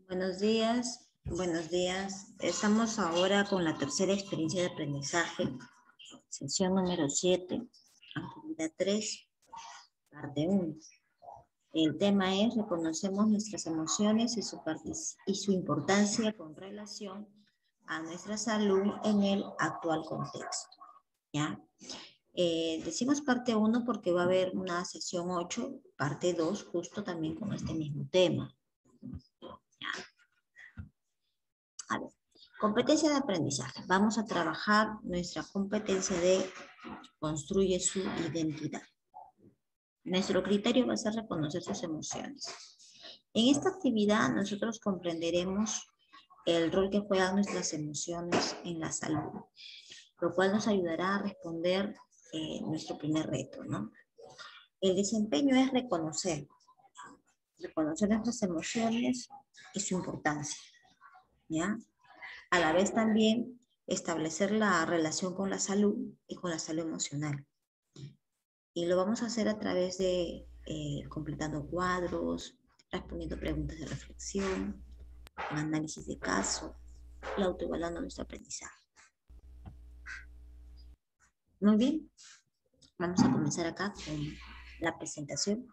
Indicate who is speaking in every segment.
Speaker 1: Buenos días, buenos días. Estamos ahora con la tercera experiencia de aprendizaje, sesión número 7, actividad 3, parte 1. El tema es reconocemos nuestras emociones y su importancia con relación a nuestra salud en el actual contexto. ¿Ya? Decimos parte 1 porque va a haber una sesión 8, parte 2, justo también con este mismo tema. ¿Ya? A ver, competencia de aprendizaje. Vamos a trabajar nuestra competencia de construye su identidad. Nuestro criterio va a ser reconocer sus emociones. En esta actividad nosotros comprenderemos el rol que juegan nuestras emociones en la salud, lo cual nos ayudará a responder nuestro primer reto, ¿no? El desempeño es reconocer nuestras emociones y su importancia, ¿ya? A la vez también establecer la relación con la salud y con la salud emocional. Y lo vamos a hacer a través de completando cuadros, respondiendo preguntas de reflexión, un análisis de caso y autoevaluando nuestro aprendizaje. Muy bien, vamos a comenzar acá con la presentación.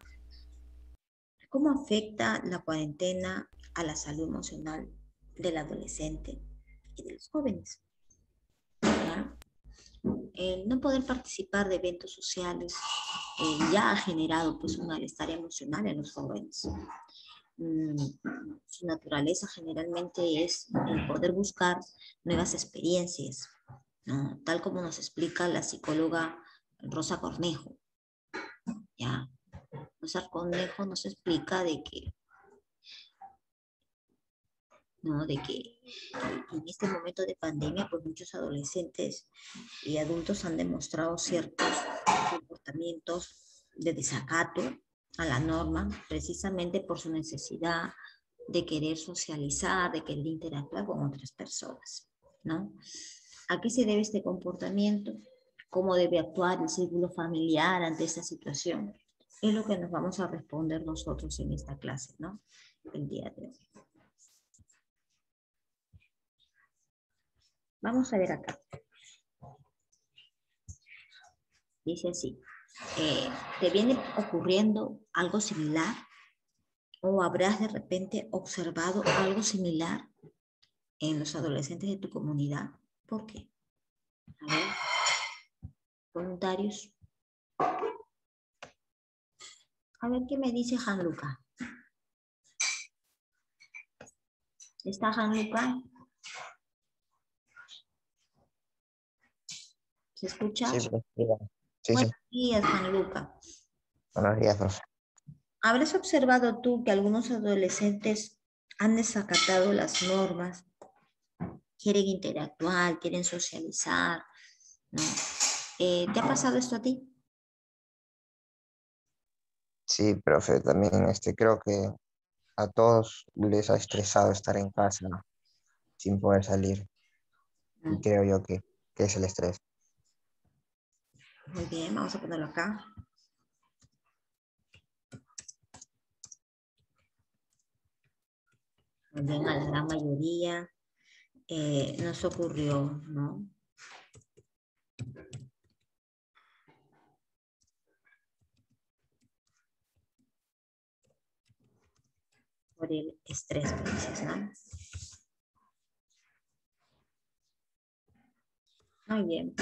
Speaker 1: ¿Cómo afecta la cuarentena a la salud emocional del adolescente y de los jóvenes? ¿Ya? El no poder participar de eventos sociales ya ha generado pues un malestar emocional en los jóvenes. Su naturaleza generalmente es el poder buscar nuevas experiencias, ¿no? Tal como nos explica la psicóloga Rosa Cornejo. ¿Ya? Rosa Cornejo nos explica de que ¿no? De que en este momento de pandemia, pues muchos adolescentes y adultos han demostrado ciertos comportamientos de desacato a la norma, precisamente por su necesidad de querer socializar, de querer interactuar con otras personas, ¿no? ¿A qué se debe este comportamiento? ¿Cómo debe actuar el círculo familiar ante esta situación? Es lo que nos vamos a responder nosotros en esta clase, ¿no? El día de hoy. Vamos a ver acá. Dice así, ¿te viene ocurriendo algo similar? ¿O habrás de repente observado algo similar en los adolescentes de tu comunidad? ¿Por qué? A ver, voluntarios. A ver, ¿qué me dice Gianluca? ¿Está Gianluca? ¿Se escucha?
Speaker 2: Sí, sí.
Speaker 1: Buenos días, Gianluca.
Speaker 2: Buenos días, profe.
Speaker 1: ¿Habrás observado tú que algunos adolescentes han desacatado las normas, quieren interactuar, quieren socializar, ¿no? ¿Te ha pasado esto a ti?
Speaker 2: Sí, profe, también creo que a todos les ha estresado estar en casa sin poder salir. Y creo yo que es el estrés.
Speaker 1: Muy bien, vamos a ponerlo acá. Muy bien, a la gran mayoría nos ocurrió, ¿no? Por el estrés, me dices, ¿no? Muy bien.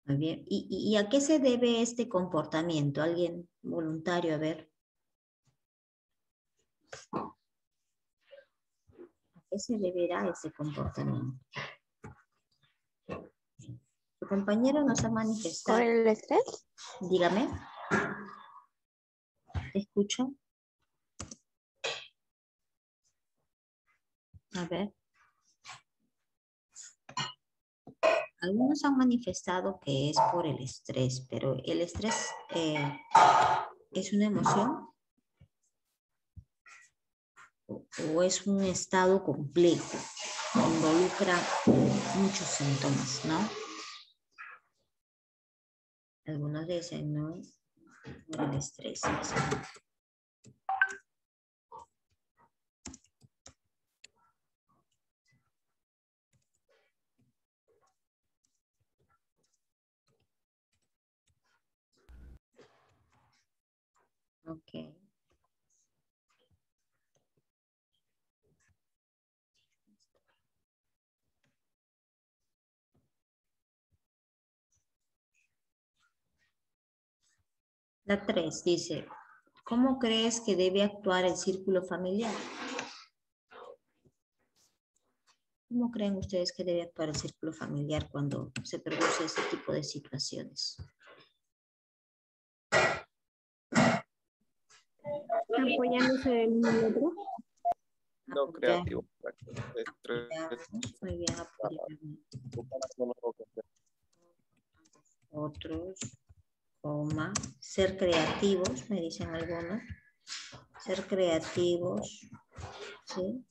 Speaker 1: Muy bien. ¿Y a qué se debe este comportamiento? ¿Alguien voluntario? A ver. ¿A qué se deberá ese comportamiento? Tu compañero nos ha
Speaker 3: ¿Por
Speaker 1: manifestado.
Speaker 3: el estrés?
Speaker 1: Dígame. ¿Te escucho? A ver. Algunos han manifestado que es por el estrés, pero el estrés es una emoción o es un estado complejo, involucra muchos síntomas, ¿no? Algunos dicen, no, por el estrés. Ok. La 3 dice, ¿cómo crees que debe actuar el círculo familiar? ¿Cómo creen ustedes que debe actuar el círculo familiar cuando se produce este tipo de situaciones?
Speaker 3: Apoyándose del uno al otro.
Speaker 4: No creativo.
Speaker 1: Apoyarnos, muy bien, apoyarnos. Otros, coma, ser creativos, me dicen algunos. Ser creativos, ¿sí?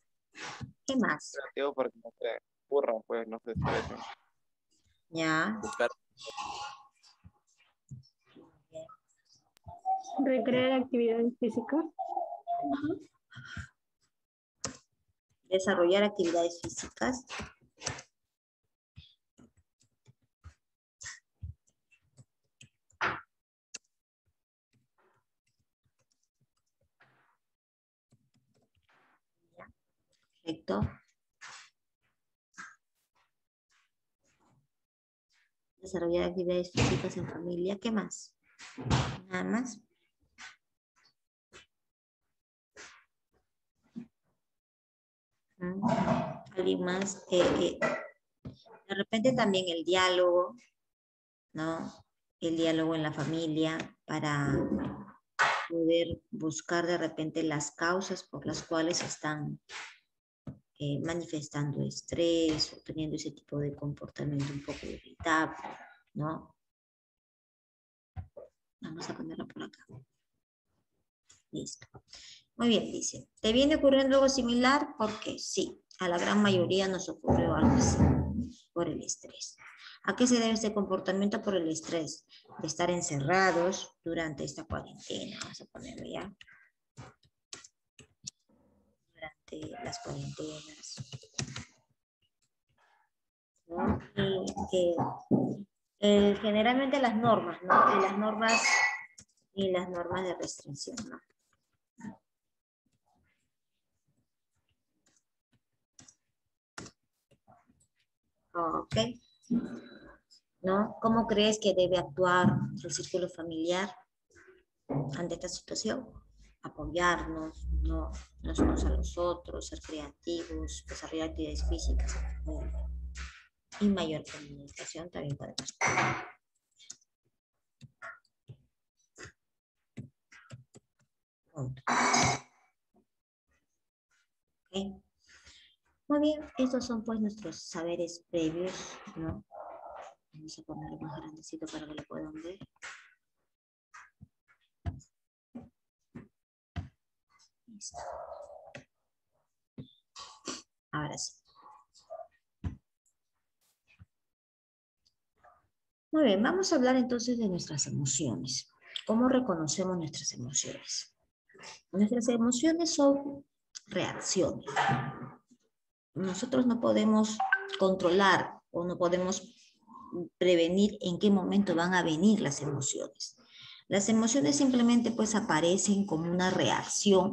Speaker 1: ¿Qué más?
Speaker 4: Creativo para que no se ocurran, pues no se estresen.
Speaker 1: Ya.
Speaker 4: Buscar
Speaker 3: Recrear actividades físicas.
Speaker 1: Desarrollar actividades físicas. Ya. Perfecto. Desarrollar actividades físicas en familia. ¿Qué más? Nada más. ¿Alguien más? De repente también el diálogo, ¿no? El diálogo en la familia para poder buscar de repente las causas por las cuales están manifestando estrés o teniendo ese tipo de comportamiento un poco irritable, ¿no? Vamos a ponerlo por acá. Listo. Muy bien, dice. ¿Te viene ocurriendo algo similar? Porque sí, a la gran mayoría nos ocurrió algo así, por el estrés. ¿A qué se debe este comportamiento? Por el estrés de estar encerrados durante esta cuarentena. Vamos a ponerlo ya. Durante las cuarentenas. ¿No? Y generalmente las normas, ¿no? Y las normas de restricción, ¿no? Ok. ¿No? ¿Cómo crees que debe actuar el círculo familiar ante esta situación? Apoyarnos, ¿no? Los unos a los otros, ser creativos, desarrollar actividades físicas y mayor comunicación también podemos. Okay. Muy bien, estos son pues nuestros saberes previos, ¿no? Vamos a ponerlo más grandecito para que lo puedan ver. Listo. Ahora sí. Muy bien, vamos a hablar entonces de nuestras emociones. ¿Cómo reconocemos nuestras emociones? Nuestras emociones son reacciones. Nosotros no podemos controlar o no podemos prevenir en qué momento van a venir las emociones. Las emociones simplemente pues aparecen como una reacción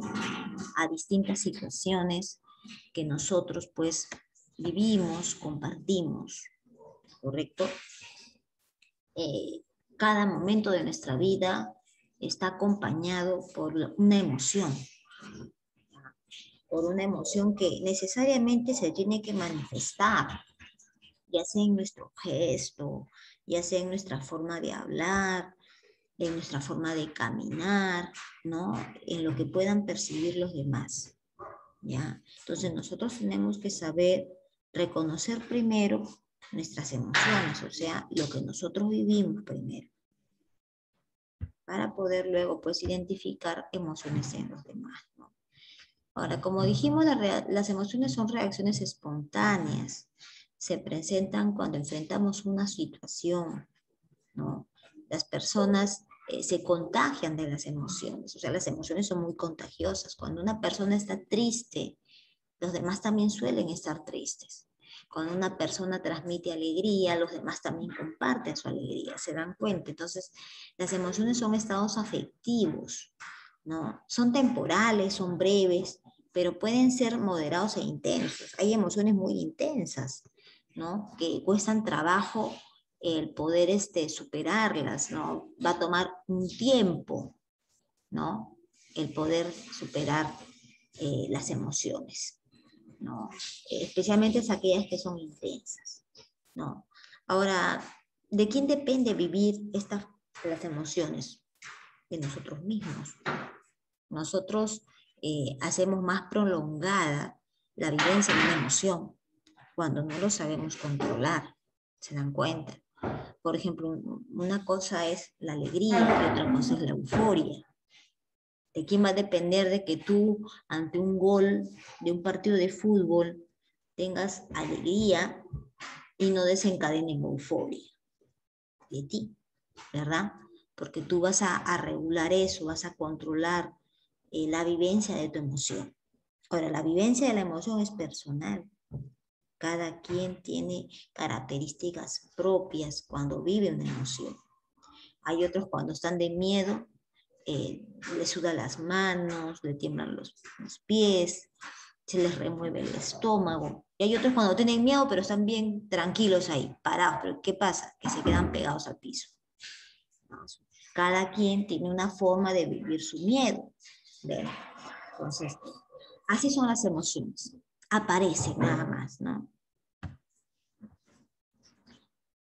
Speaker 1: a distintas situaciones que nosotros pues vivimos, compartimos, ¿correcto? Cada momento de nuestra vida está acompañado por una emoción, que necesariamente se tiene que manifestar, ya sea en nuestro gesto, ya sea en nuestra forma de hablar, en nuestra forma de caminar, ¿no? En lo que puedan percibir los demás, ¿ya? Entonces nosotros tenemos que saber reconocer primero nuestras emociones, o sea, lo que nosotros vivimos primero, para poder luego pues identificar emociones en los demás, ¿no? Ahora, como dijimos, las emociones son reacciones espontáneas, se presentan cuando enfrentamos una situación, ¿no? Las personas se contagian de las emociones, o sea, las emociones son muy contagiosas. Cuando una persona está triste, los demás también suelen estar tristes. Cuando una persona transmite alegría, los demás también comparten su alegría, se dan cuenta. Entonces, las emociones son estados afectivos, ¿no? Son temporales, son breves, pero pueden ser moderados e intensos. Hay emociones muy intensas, ¿no? Que cuestan trabajo el poder superarlas, ¿no? Va a tomar un tiempo, ¿no? El poder superar las emociones, ¿no? Especialmente es aquellas que son intensas, ¿no? Ahora, ¿de quién depende vivir las emociones? De nosotros mismos. Nosotros hacemos más prolongada la vivencia de una emoción cuando no lo sabemos controlar. ¿Se dan cuenta? Por ejemplo, una cosa es la alegría y otra cosa es la euforia. ¿De quién va a depender de que tú, ante un gol de un partido de fútbol, tengas alegría y no desencadenen euforia? De ti, ¿verdad? Porque tú vas a regular eso, vas a controlar la vivencia de tu emoción. Ahora, la vivencia de la emoción es personal. Cada quien tiene características propias cuando vive una emoción. Hay otros cuando están de miedo, les sudan las manos, le tiemblan los pies, se les remueve el estómago. Y hay otros cuando tienen miedo, pero están bien tranquilos ahí, parados. Pero ¿qué pasa? Que se quedan pegados al piso. Cada quien tiene una forma de vivir su miedo. ¿Ven? Entonces, así son las emociones. Aparecen nada más, ¿no?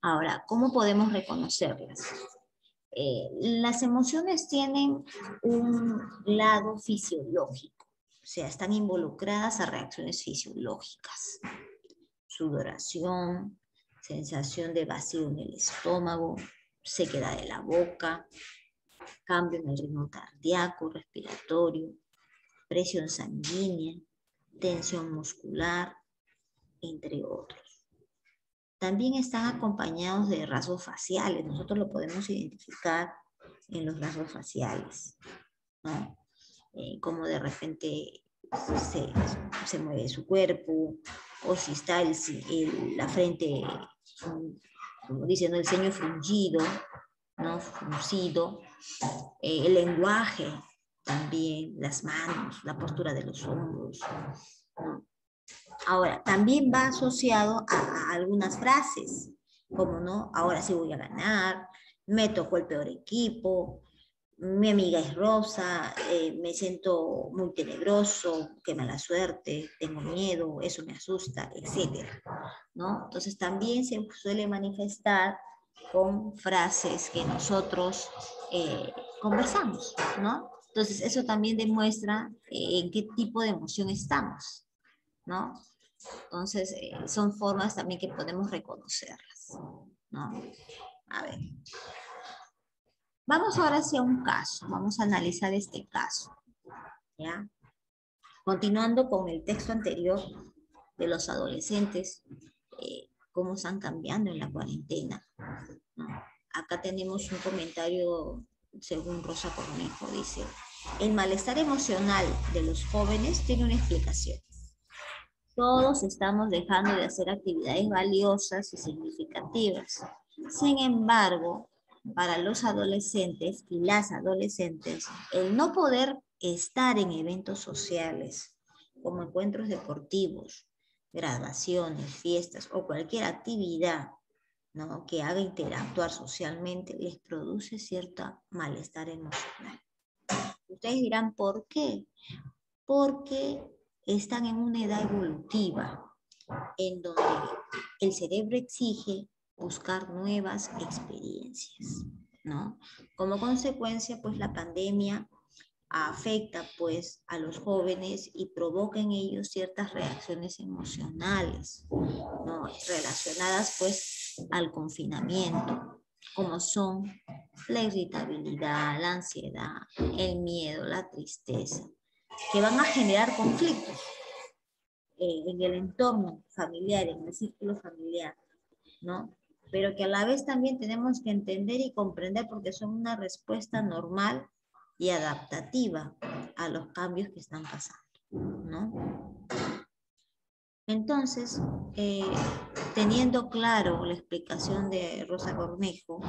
Speaker 1: Ahora, ¿cómo podemos reconocerlas? Las emociones tienen un lado fisiológico, o sea, están involucradas a reacciones fisiológicas. Sudoración, sensación de vacío en el estómago, sequedad de la boca, cambio en el ritmo cardíaco, respiratorio, presión sanguínea, tensión muscular, entre otros. También están acompañados de rasgos faciales. Nosotros lo podemos identificar en los rasgos faciales, ¿no? Como de repente se mueve su cuerpo, o si está la frente, como dicen, el ceño fruncido, ¿no? Fruncido, el lenguaje también, las manos, la postura de los hombros, ¿no? Ahora, también va asociado a algunas frases, como no, ahora sí voy a ganar, me tocó el peor equipo, mi amiga es rosa, me siento muy tenebroso, qué mala suerte, tengo miedo, eso me asusta, etc. ¿No? Entonces también se suele manifestar con frases que nosotros conversamos, ¿no? Entonces eso también demuestra en qué tipo de emoción estamos, ¿no? Entonces, son formas también que podemos reconocerlas, ¿no? A ver. Vamos ahora hacia un caso. Vamos a analizar este caso, ¿ya? Continuando con el texto anterior de los adolescentes, cómo están cambiando en la cuarentena, ¿no? Acá tenemos un comentario según Rosa Cornejo, dice, el malestar emocional de los jóvenes tiene una explicación. Todos estamos dejando de hacer actividades valiosas y significativas. Sin embargo, para los adolescentes y las adolescentes, el no poder estar en eventos sociales, como encuentros deportivos, graduaciones, fiestas o cualquier actividad, ¿no?, que haga interactuar socialmente, les produce cierto malestar emocional. Ustedes dirán, ¿por qué? Porque están en una edad evolutiva en donde el cerebro exige buscar nuevas experiencias, ¿no? Como consecuencia, pues la pandemia afecta pues a los jóvenes y provoca en ellos ciertas reacciones emocionales, ¿no?, relacionadas pues al confinamiento, como son la irritabilidad, la ansiedad, el miedo, la tristeza, que van a generar conflictos en el entorno familiar, en el círculo familiar, ¿no? Pero que a la vez también tenemos que entender y comprender porque son una respuesta normal y adaptativa a los cambios que están pasando, ¿no? Entonces, teniendo claro la explicación de Rosa Cornejo,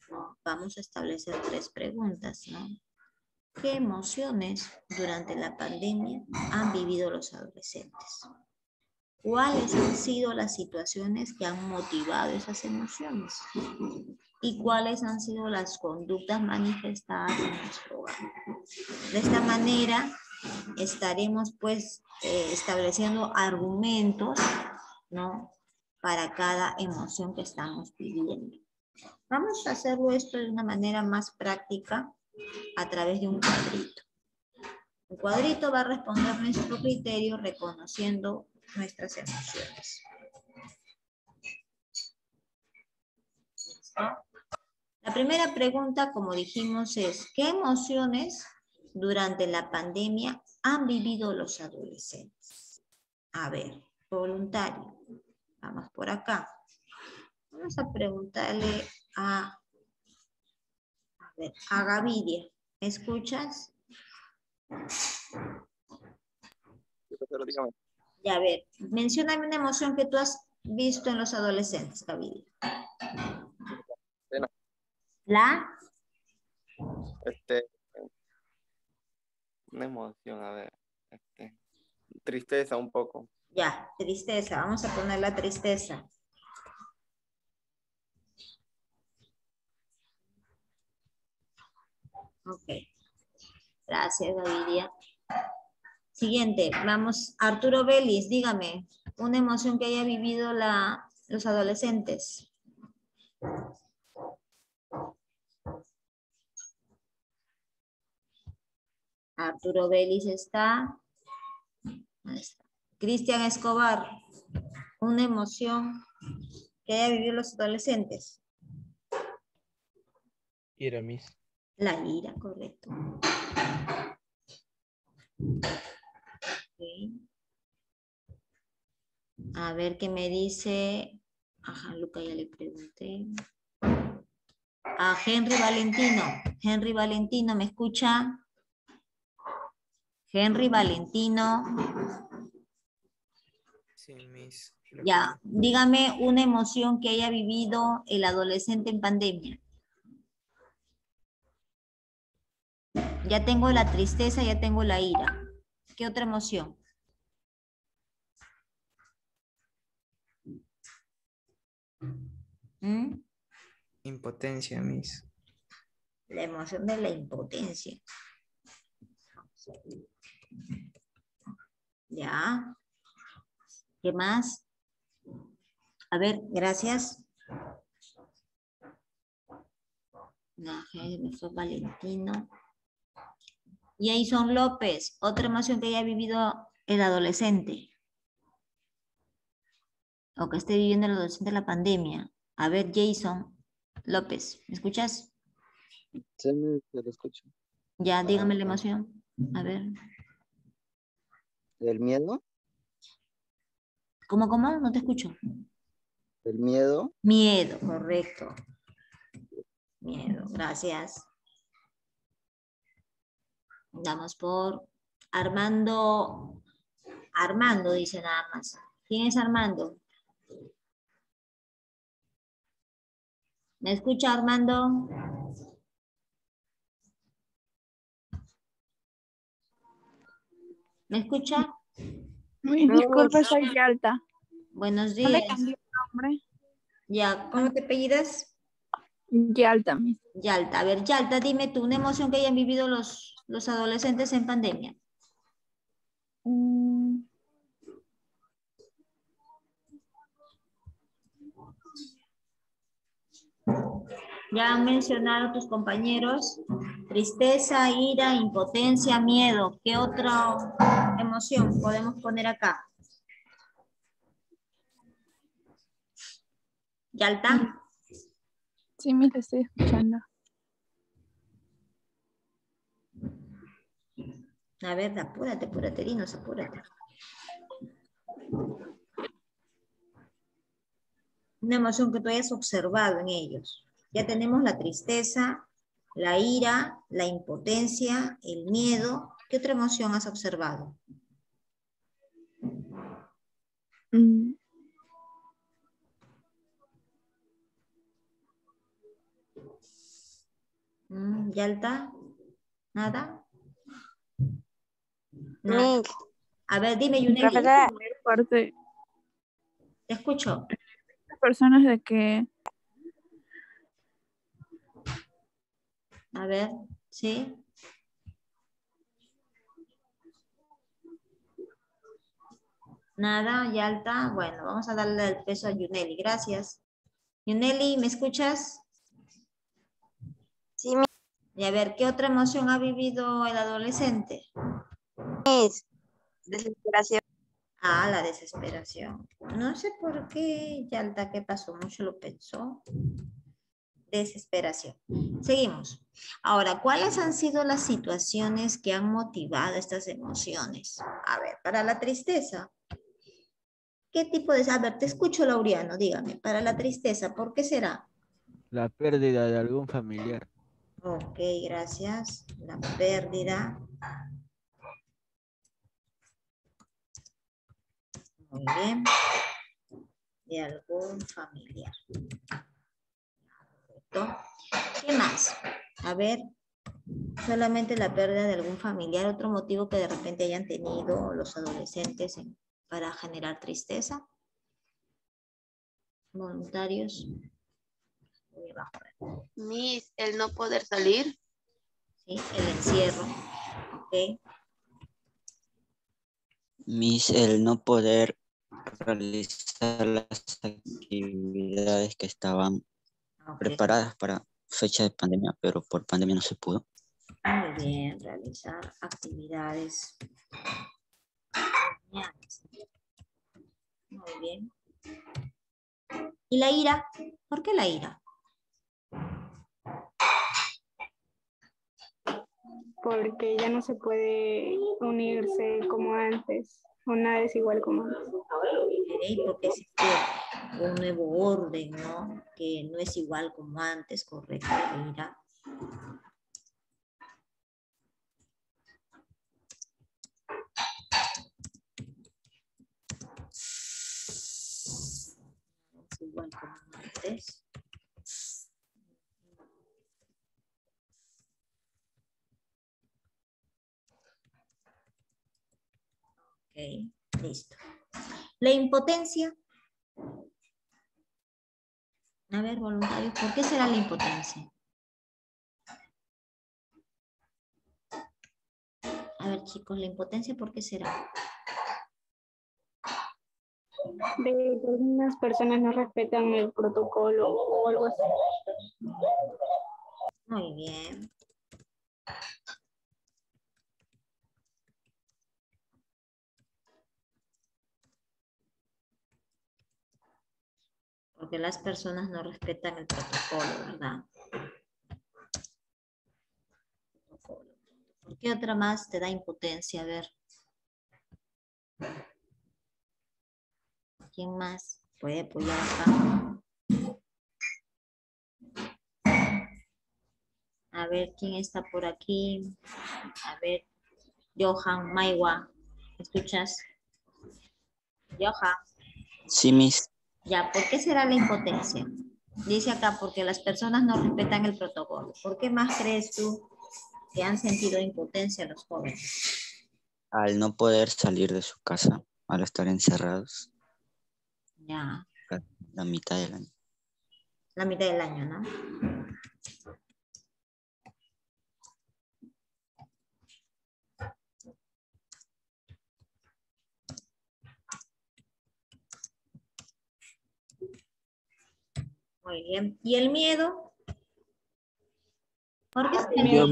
Speaker 1: ¿no?, vamos a establecer 3 preguntas, ¿no? ¿qué emociones durante la pandemia han vivido los adolescentes? ¿Cuáles han sido las situaciones que han motivado esas emociones? ¿Y cuáles han sido las conductas manifestadas en nuestro hogar? De esta manera estaremos pues estableciendo argumentos, ¿no? Para cada emoción que estamos viviendo. Vamos a hacerlo esto de una manera más práctica a través de un cuadrito. El cuadrito va a responder nuestro criterio reconociendo nuestras emociones. ¿Listo? La primera pregunta, como dijimos, es ¿qué emociones durante la pandemia han vivido los adolescentes? A ver, voluntario. Vamos por acá. Vamos a preguntarle a Gavidia. ¿Me escuchas?
Speaker 4: Pero dígame.
Speaker 1: Ya, a ver, mencióname una emoción que tú has visto en los adolescentes, Gavidia.
Speaker 4: Pena.
Speaker 1: ¿La?
Speaker 4: Una emoción, a ver. Tristeza un poco.
Speaker 1: Ya, tristeza. Vamos a poner la tristeza. Ok. Gracias, Gavidia. Siguiente, vamos. Arturo Vélez, dígame, una emoción que haya vivido los adolescentes. Arturo Vélez está. Ahí está. Cristian Escobar, una emoción que haya vivido los adolescentes.
Speaker 5: Ira, Miss.
Speaker 1: La ira, correcto. Okay. A ver qué me dice. Ajá, Luca, ya le pregunté. A Henry Valentino. Henry Valentino, ¿me escucha? Henry Valentino.
Speaker 5: Sí, Miss.
Speaker 1: Ya, dígame una emoción que haya vivido el adolescente en pandemia. Ya tengo la tristeza, ya tengo la ira. ¿Qué otra emoción? ¿Mm?
Speaker 5: Impotencia, Miss.
Speaker 1: La emoción de la impotencia. Ya. ¿Qué más? A ver, gracias. No, me fue Valentino. Jason López, otra emoción que haya vivido el adolescente. O que esté viviendo el adolescente en la pandemia. A ver, Jason López, ¿me escuchas?
Speaker 6: Sí, te lo escucho.
Speaker 1: Ya, dígame la emoción. A ver.
Speaker 6: ¿El miedo?
Speaker 1: ¿Cómo? No te escucho.
Speaker 6: ¿El miedo?
Speaker 1: Miedo, correcto. Miedo, gracias. Damos por Armando. Armando dice nada más. ¿Quién es Armando? ¿Me escucha, Armando? ¿Me escucha?
Speaker 7: Disculpe, soy Yalta.
Speaker 1: Buenos
Speaker 7: No le
Speaker 1: días.
Speaker 7: cambié el nombre.
Speaker 1: Ya, ¿cómo te apellidas?
Speaker 7: Yalta, Miss.
Speaker 1: Yalta. A ver, Yalta, dime tú una emoción que hayan vivido los adolescentes en pandemia. Ya han mencionado tus compañeros tristeza, ira, impotencia, miedo. ¿Qué otra emoción podemos poner acá? ¿Yalta?
Speaker 7: Sí, Miss, le estoy escuchando.
Speaker 1: A ver, apúrate, Dinos, apúrate. Una emoción que tú hayas observado en ellos. Ya tenemos la tristeza, la ira, la impotencia, el miedo. ¿Qué otra emoción has observado? ¿Yalta? ¿Nada? Nada.
Speaker 8: Miss,
Speaker 1: A ver, dime, Yuneli.
Speaker 8: profesora,
Speaker 7: Parte
Speaker 1: Te escucho.
Speaker 7: de personas de que
Speaker 1: A ver, ¿sí? Nada, Yalta. Bueno, vamos a darle el peso a Yuneli. Gracias. Yuneli, ¿me escuchas?
Speaker 8: sí,
Speaker 1: Y a ver, ¿qué otra emoción ha vivido el adolescente?
Speaker 8: Miss, desesperación.
Speaker 1: Ah, la desesperación. No sé por qué, Yalta, ¿qué pasó? Mucho lo pensó. Desesperación. Seguimos. Ahora, ¿cuáles han sido las situaciones que han motivado estas emociones? A ver, para la tristeza. ¿Qué tipo de... A ver, te escucho, Laureano, dígame. Para la tristeza, ¿por qué será?
Speaker 9: La pérdida de algún familiar.
Speaker 1: Ok, gracias. La pérdida. Muy bien. De algún familiar. Perfecto. ¿Qué más? A ver, solamente la pérdida de algún familiar, otro motivo que de repente hayan tenido los adolescentes para generar tristeza. Voluntarios. Muy abajo.
Speaker 8: Miss, el no poder salir.
Speaker 1: ¿Sí? El encierro. Ok.
Speaker 10: Miss, el no poder realizar las actividades que estaban
Speaker 1: Ok.
Speaker 10: preparadas para fecha de pandemia, pero por pandemia no se pudo.
Speaker 1: Muy bien, realizar actividades. Muy bien. ¿Y la ira? ¿Por qué la ira?
Speaker 3: Porque ya no se puede unirse como antes, o nada es igual como antes.
Speaker 1: Ok, porque existe un nuevo orden, ¿no? Que no es igual como antes, correcto, la ira. No es igual como antes. Ok, listo. La impotencia. A ver, voluntarios, ¿por qué será la impotencia? A ver, chicos, la impotencia, ¿por qué será?
Speaker 3: De que algunas personas no respetan el protocolo o algo así.
Speaker 1: Muy bien. Porque las personas no respetan el protocolo, ¿verdad? ¿Por qué otra más te da impotencia? A ver. ¿Quién más puede apoyar acá? A ver, ¿quién está por aquí? A ver, Johan, Maiwa, ¿me escuchas? Johan.
Speaker 10: Sí, Miss.
Speaker 1: Ya, ¿por qué será la impotencia? Dice acá, porque las personas no respetan el protocolo. ¿Por qué más crees tú que han sentido impotencia los jóvenes?
Speaker 10: Al no poder salir de su casa, al estar encerrados
Speaker 1: Ya,
Speaker 10: la mitad del año.
Speaker 1: la mitad del año, ¿no? Muy bien. ¿Y el miedo? ¿Por qué es el miedo?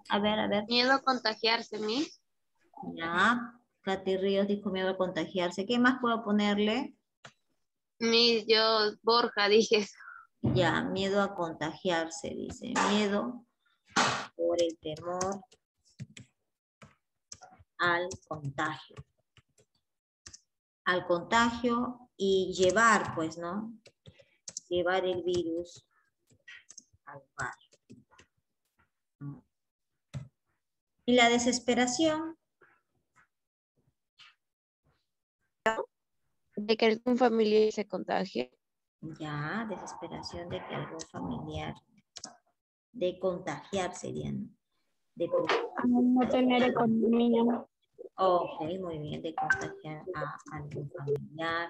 Speaker 1: A ver.
Speaker 8: Miedo a contagiarse, Miss.
Speaker 1: Ya, Katy Ríos dijo miedo a contagiarse. ¿Qué más puedo ponerle?
Speaker 8: Miss, yo, Borja, dije eso.
Speaker 1: Ya, miedo a contagiarse, dice. Miedo por el temor al contagio. Al contagio y llevar, pues, ¿no? Llevar el virus al hogar. ¿No? Y la desesperación.
Speaker 8: De que algún familiar se contagie.
Speaker 1: Ya, desesperación de que algún familiar, de contagiar sería, ¿no? De,
Speaker 3: No tener economía.
Speaker 1: ok, muy bien, de contagiar a algún familiar.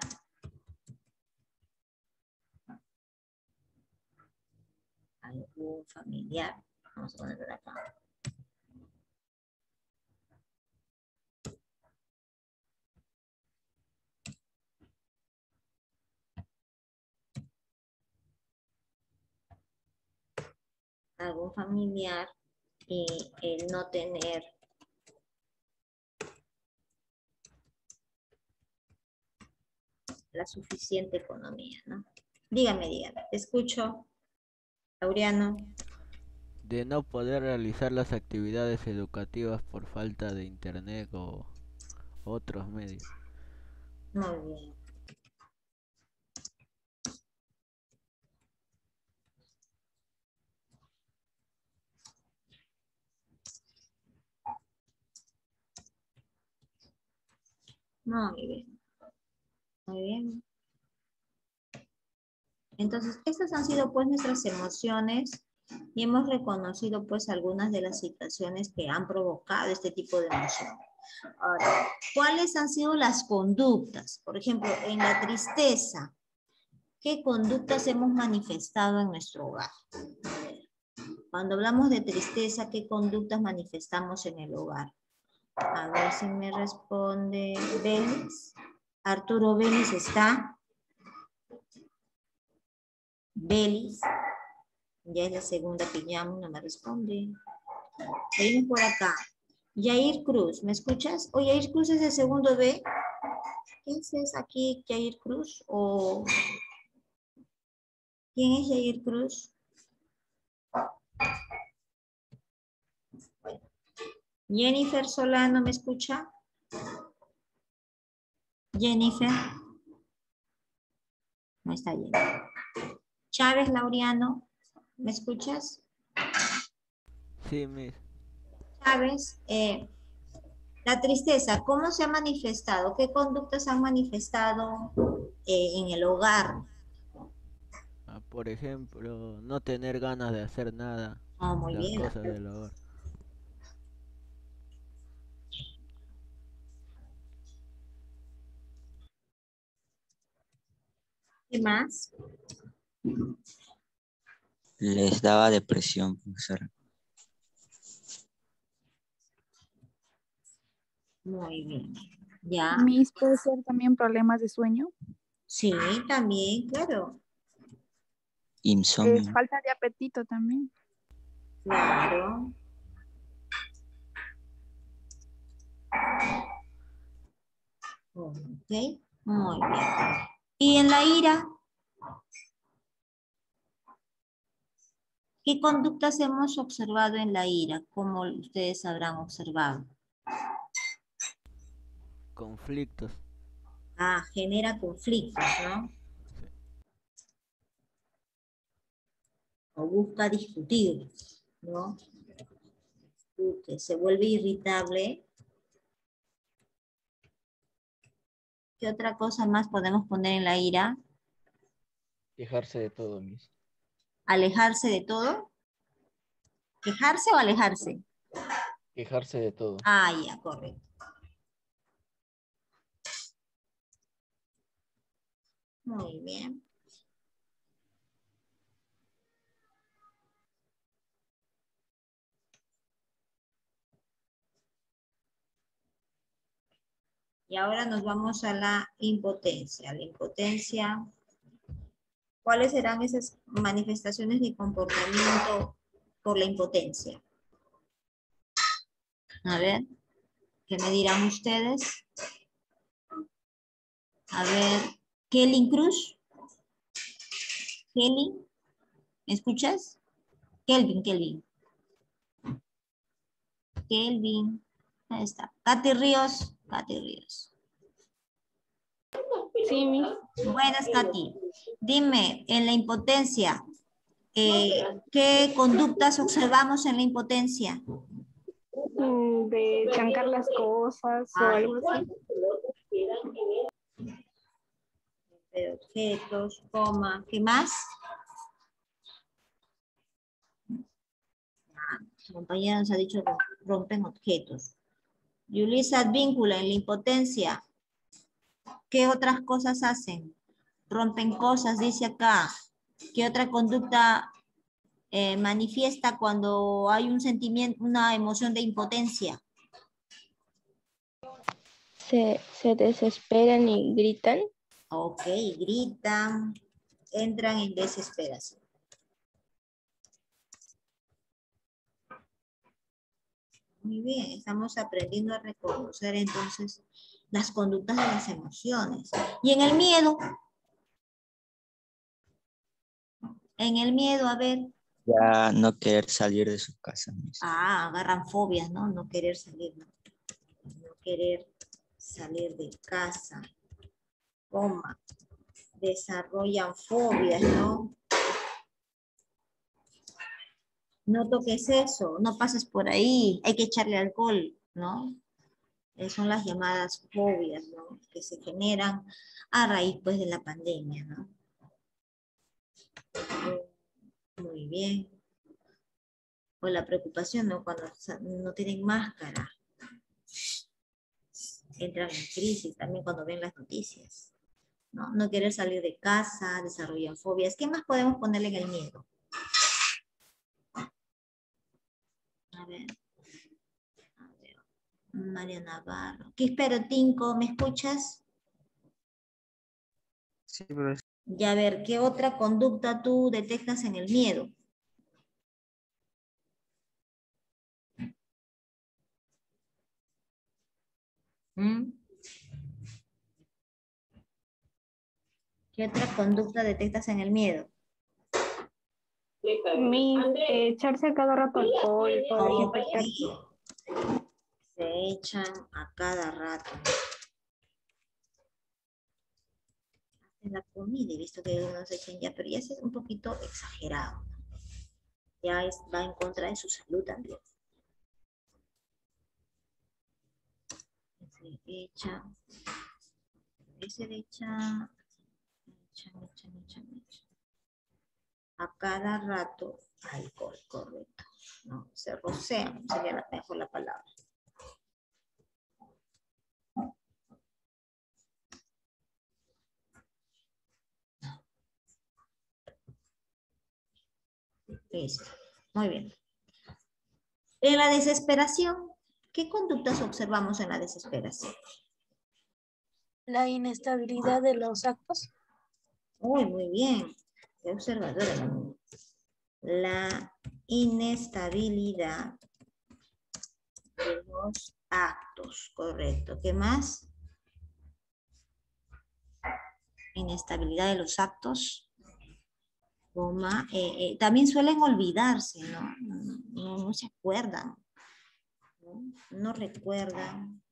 Speaker 1: Algún familiar. Vamos a ponerlo acá. Algún familiar y el no tener la suficiente economía, ¿no? Dígame, te escucho, Laureano.
Speaker 9: De no poder realizar las actividades educativas por falta de internet o otros medios.
Speaker 1: Muy bien. Muy bien. Muy bien. Entonces, estas han sido pues nuestras emociones y hemos reconocido pues algunas de las situaciones que han provocado este tipo de emoción. Ahora, ¿cuáles han sido las conductas? Por ejemplo, en la tristeza, ¿qué conductas hemos manifestado en nuestro hogar? A ver, cuando hablamos de tristeza, ¿qué conductas manifestamos en el hogar? A ver si me responde Vélez. Arturo Vélez está. Vélez. Ya es la segunda que llamo, no me responde. Seguimos por acá. Yair Cruz, ¿me escuchas? O Yair Cruz es el segundo B. ¿Quién es aquí Yair Cruz? ¿O quién es Yair Cruz? Bueno. Jennifer Solano, ¿me escucha? Jennifer. No está Jennifer. Chávez Laureano, ¿me escuchas?
Speaker 9: Sí, Miss.
Speaker 1: Chávez, la tristeza, ¿cómo se ha manifestado? ¿Qué conductas han manifestado en el hogar?
Speaker 9: Por ejemplo, no tener ganas de hacer nada,
Speaker 1: Oh, muy
Speaker 9: las
Speaker 1: bien.
Speaker 9: cosas del hogar.
Speaker 1: ¿Qué más?
Speaker 10: Les daba depresión, profesora.
Speaker 1: Muy bien. ¿Ya?
Speaker 7: Miss, puede ser también problemas de sueño.
Speaker 1: Sí, también, claro.
Speaker 10: Insomnio.
Speaker 7: Falta de apetito también.
Speaker 1: Claro. Ok, muy bien. ¿Y en la ira? ¿Qué conductas hemos observado en la ira? Como ustedes habrán observado.
Speaker 9: Conflictos.
Speaker 1: Ah, genera conflictos, ¿no? O busca discutir, ¿no? Discute, se vuelve irritable. ¿Qué otra cosa más podemos poner en la ira?
Speaker 5: Quejarse de todo, Miss.
Speaker 1: ¿Alejarse de todo? ¿Quejarse o alejarse?
Speaker 5: Quejarse de todo.
Speaker 1: Ah, ya, correcto. Muy bien. Y ahora nos vamos a la impotencia. La impotencia, ¿cuáles serán esas manifestaciones de comportamiento por la impotencia? A ver, ¿qué me dirán ustedes? A ver, Kelly Cruz. Kelly, ¿me escuchas? Kelvin. Kelvin, ahí está. Katy Ríos.
Speaker 3: Sí, Miss.
Speaker 1: Buenas, Katy. Dime, en la impotencia, ¿qué conductas observamos en la impotencia?
Speaker 3: De chancar las cosas o algo así.
Speaker 1: De objetos, coma, ¿qué más? Su compañera nos ha dicho rompen objetos. Yulisa Advíncula en la impotencia. ¿Qué otras cosas hacen? Rompen cosas, dice acá. ¿Qué otra conducta manifiesta cuando hay un sentimiento, una emoción de impotencia?
Speaker 11: Se desesperan y gritan.
Speaker 1: Ok, gritan, entran en desesperación. Muy bien, estamos aprendiendo a reconocer entonces las conductas de las emociones. Y en el miedo. En el miedo, a ver.
Speaker 10: Ya no querer salir de su casa.
Speaker 1: Agarran fobias, ¿no? No querer salir, ¿no? No querer salir de casa. Coma. Desarrollan fobias, ¿no? No toques eso, no pases por ahí, hay que echarle alcohol, ¿no? Son las llamadas fobias, ¿no? Que se generan a raíz, pues, de la pandemia, ¿no? Muy bien. O la preocupación, ¿no? Cuando no tienen máscara. Entran en crisis también cuando ven las noticias, ¿no? No querer salir de casa, desarrollan fobias. ¿Qué más podemos ponerle en el miedo? A ver. María Navarro. ¿Qué espero, Tinko? ¿Me escuchas?
Speaker 2: Sí, pero
Speaker 1: Ya, a ver, ¿qué otra conducta tú detectas en el miedo? ¿Mm? ¿Qué otra conducta detectas en el miedo?
Speaker 3: Echarse a cada rato alcohol o
Speaker 1: Okay.
Speaker 3: desinfectar.
Speaker 1: Se echan a cada rato. En la comida he visto que unos se echan ya, pero ya es un poquito exagerado. Ya va en contra de su salud también. Se echa. Se echa. A cada rato alcohol, correcto. No, se rocean, sería mejor la palabra. Listo. Muy bien. En la desesperación, ¿qué conductas observamos en la desesperación?
Speaker 12: La inestabilidad de los actos.
Speaker 1: Uy, muy bien. Qué observadora la niña. La inestabilidad de los actos, correcto. ¿Qué más? Inestabilidad de los actos. También suelen olvidarse, ¿no? No se acuerdan. No recuerdan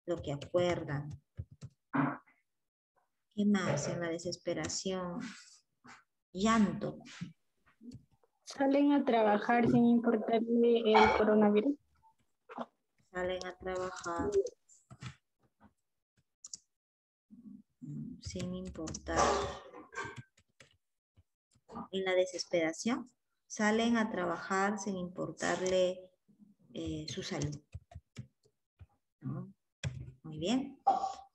Speaker 1: lo que acuerdan. ¿Qué más en la desesperación? Llanto.
Speaker 3: Salen a trabajar sin importarle el coronavirus.
Speaker 1: Salen a trabajar sin importar. En la desesperación, salen a trabajar sin importarle su salud. ¿No? Muy bien.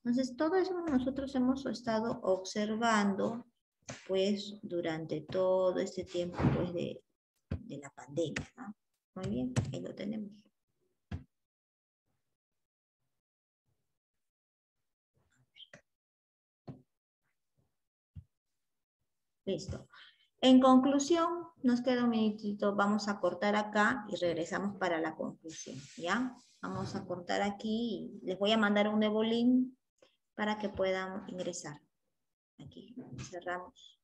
Speaker 1: Entonces, todo eso nosotros hemos estado observando, pues, durante todo este tiempo, pues, de la pandemia, ¿no? Muy bien, ahí lo tenemos. Listo. En conclusión, nos queda un minutito, vamos a cortar acá y regresamos para la conclusión, ¿ya? Vamos a cortar aquí y les voy a mandar un nuevo link para que puedan ingresar. Aquí cerramos.